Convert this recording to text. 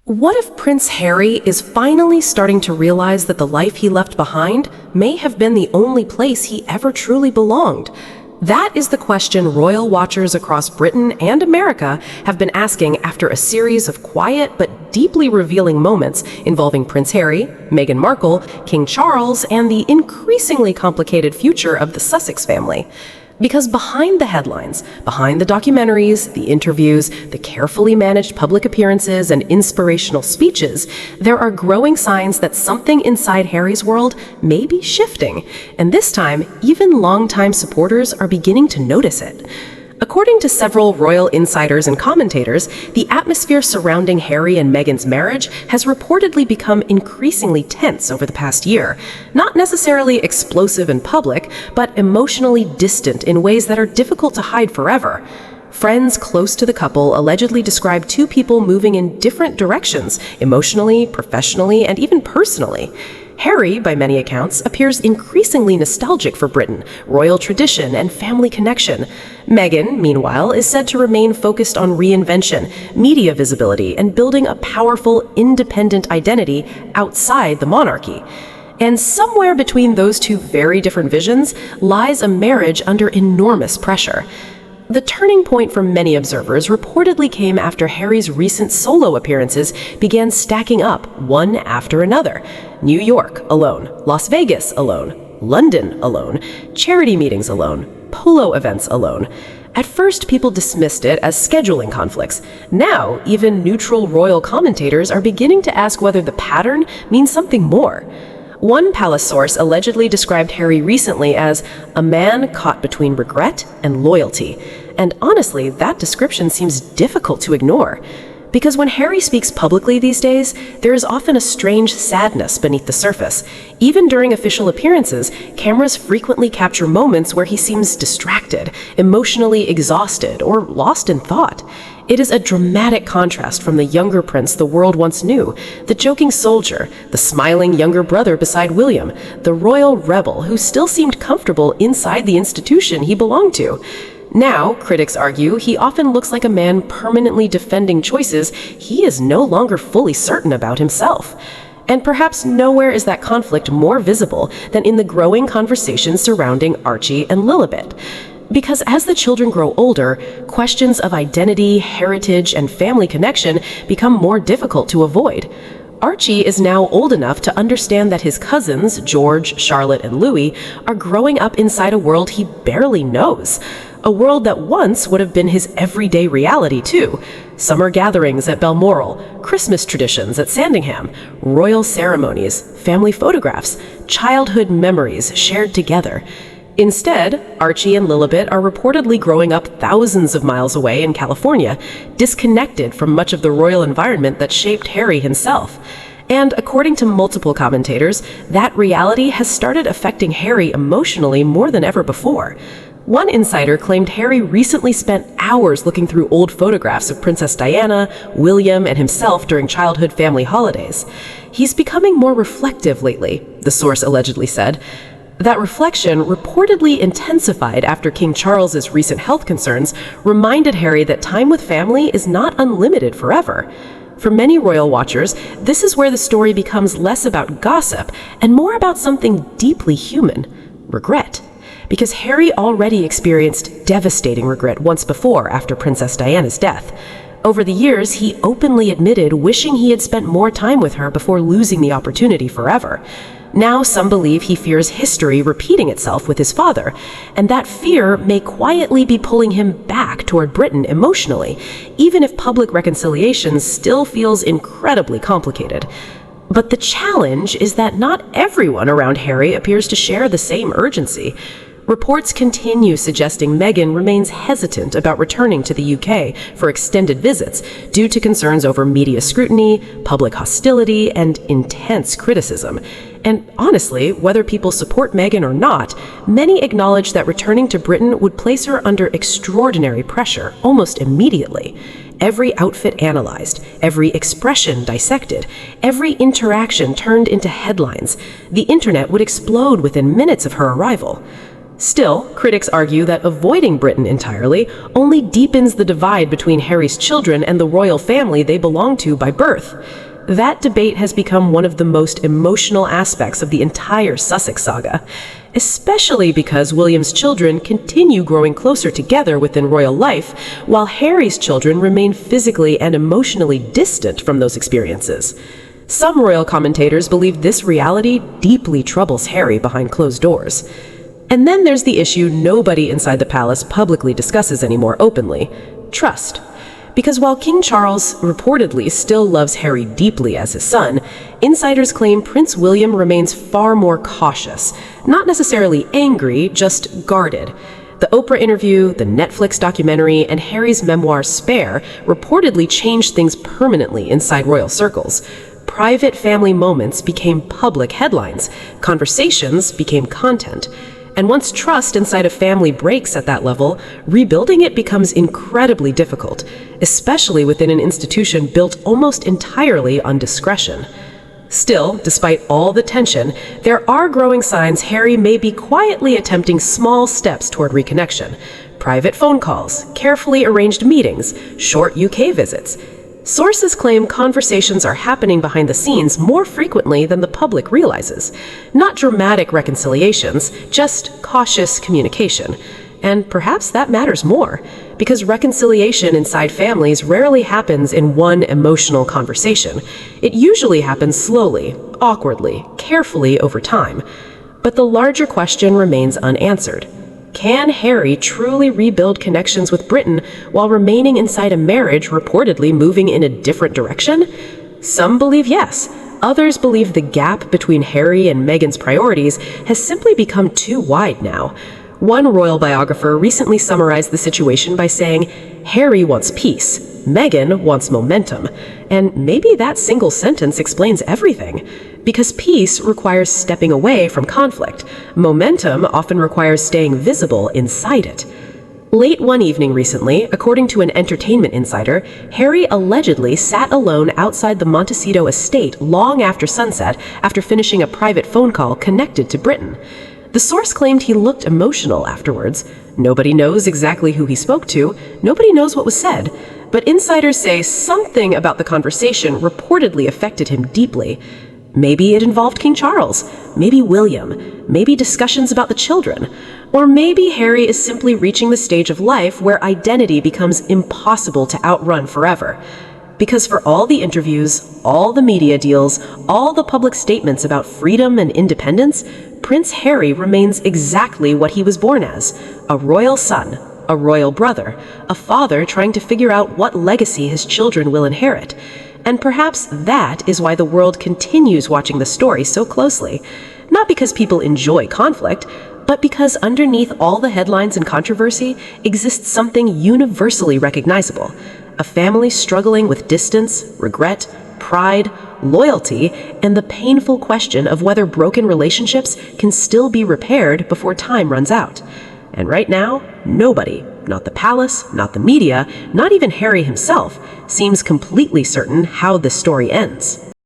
What if Prince Harry is finally starting to realize that the life he left behind may have been the only place he ever truly belonged? That is the question royal watchers across Britain and America have been asking after a series of quiet but deeply revealing moments involving Prince Harry, Meghan Markle, King Charles, and the increasingly complicated future of the Sussex family. Because behind the headlines, behind the documentaries, the interviews, the carefully managed public appearances, and inspirational speeches, there are growing signs that something inside Harry's world may be shifting. And this time, even longtime supporters are beginning to notice it. According to several royal insiders and commentators, the atmosphere surrounding Harry and Meghan's marriage has reportedly become increasingly tense over the past year. Not necessarily explosive in public, but emotionally distant in ways that are difficult to hide forever. Friends close to the couple allegedly describe two people moving in different directions, emotionally, professionally, and even personally. Harry, by many accounts, appears increasingly nostalgic for Britain, royal tradition, and family connection. Meghan, meanwhile, is said to remain focused on reinvention, media visibility, and building a powerful, independent identity outside the monarchy. And somewhere between those two very different visions lies a marriage under enormous pressure. The turning point for many observers reportedly came after Harry's recent solo appearances began stacking up one after another. New York alone, Las Vegas alone, London alone, charity meetings alone, polo events alone. At first, people dismissed it as scheduling conflicts. Now, even neutral royal commentators are beginning to ask whether the pattern means something more. One palace source allegedly described Harry recently as a man caught between regret and loyalty. And honestly, that description seems difficult to ignore. Because when Harry speaks publicly these days, there is often a strange sadness beneath the surface. Even during official appearances, cameras frequently capture moments where he seems distracted, emotionally exhausted, or lost in thought. It is a dramatic contrast from the younger prince the world once knew, the joking soldier, the smiling younger brother beside William, the royal rebel who still seemed comfortable inside the institution he belonged to. Now, critics argue, he often looks like a man permanently defending choices he is no longer fully certain about himself. And perhaps nowhere is that conflict more visible than in the growing conversations surrounding Archie and Lilibet. Because as the children grow older, questions of identity, heritage, and family connection become more difficult to avoid. Archie is now old enough to understand that his cousins, George, Charlotte, and Louis, are growing up inside a world he barely knows. A world that once would have been his everyday reality, too. Summer gatherings at Balmoral, Christmas traditions at Sandringham, royal ceremonies, family photographs, childhood memories shared together. Instead, Archie and Lilibet are reportedly growing up thousands of miles away in California, disconnected from much of the royal environment that shaped Harry himself. And according to multiple commentators, that reality has started affecting Harry emotionally more than ever before. One insider claimed Harry recently spent hours looking through old photographs of Princess Diana, William, and himself during childhood family holidays. He's becoming more reflective lately, the source allegedly said. That reflection, reportedly intensified after King Charles's recent health concerns, reminded Harry that time with family is not unlimited forever. For many royal watchers, this is where the story becomes less about gossip and more about something deeply human: regret. Because Harry already experienced devastating regret once before after Princess Diana's death. Over the years, he openly admitted wishing he had spent more time with her before losing the opportunity forever. Now some believe he fears history repeating itself with his father, and that fear may quietly be pulling him back toward Britain emotionally, even if public reconciliation still feels incredibly complicated. But the challenge is that not everyone around Harry appears to share the same urgency. Reports continue suggesting Meghan remains hesitant about returning to the UK for extended visits due to concerns over media scrutiny, public hostility, and intense criticism. And honestly, whether people support Meghan or not, many acknowledge that returning to Britain would place her under extraordinary pressure almost immediately. Every outfit analyzed, every expression dissected, every interaction turned into headlines. The internet would explode within minutes of her arrival. Still, critics argue that avoiding Britain entirely only deepens the divide between Harry's children and the royal family they belong to by birth. That debate has become one of the most emotional aspects of the entire Sussex saga, especially because William's children continue growing closer together within royal life, while Harry's children remain physically and emotionally distant from those experiences. Some royal commentators believe this reality deeply troubles Harry behind closed doors. And then there's the issue nobody inside the palace publicly discusses anymore openly: trust. Because while King Charles reportedly still loves Harry deeply as his son, insiders claim Prince William remains far more cautious, not necessarily angry, just guarded. The Oprah interview, the Netflix documentary, and Harry's memoir Spare reportedly changed things permanently inside royal circles. Private family moments became public headlines, conversations became content. And once trust inside a family breaks at that level, rebuilding it becomes incredibly difficult, especially within an institution built almost entirely on discretion. Still, despite all the tension, there are growing signs Harry may be quietly attempting small steps toward reconnection. Private phone calls, carefully arranged meetings, short UK visits. Sources claim conversations are happening behind the scenes more frequently than the public realizes. Not dramatic reconciliations, just cautious communication. And perhaps that matters more, because reconciliation inside families rarely happens in one emotional conversation. It usually happens slowly, awkwardly, carefully over time. But the larger question remains unanswered. Can Harry truly rebuild connections with Britain while remaining inside a marriage reportedly moving in a different direction? Some believe yes. Others believe the gap between Harry and Meghan's priorities has simply become too wide now. One royal biographer recently summarized the situation by saying, "Harry wants peace, Meghan wants momentum." And maybe that single sentence explains everything. Because peace requires stepping away from conflict. Momentum often requires staying visible inside it. Late one evening recently, according to an entertainment insider, Harry allegedly sat alone outside the Montecito estate long after sunset after finishing a private phone call connected to Britain. The source claimed he looked emotional afterwards. Nobody knows exactly who he spoke to, nobody knows what was said, but insiders say something about the conversation reportedly affected him deeply. Maybe it involved King Charles, maybe William, maybe discussions about the children, or maybe Harry is simply reaching the stage of life where identity becomes impossible to outrun forever. Because for all the interviews, all the media deals, all the public statements about freedom and independence, Prince Harry remains exactly what he was born as: a royal son, a royal brother, a father trying to figure out what legacy his children will inherit. And perhaps that is why the world continues watching the story so closely. Not because people enjoy conflict, but because underneath all the headlines and controversy exists something universally recognizable: a family struggling with distance, regret, pride, loyalty, and the painful question of whether broken relationships can still be repaired before time runs out. And right now, nobody, not the palace, not the media, not even Harry himself, seems completely certain how this story ends.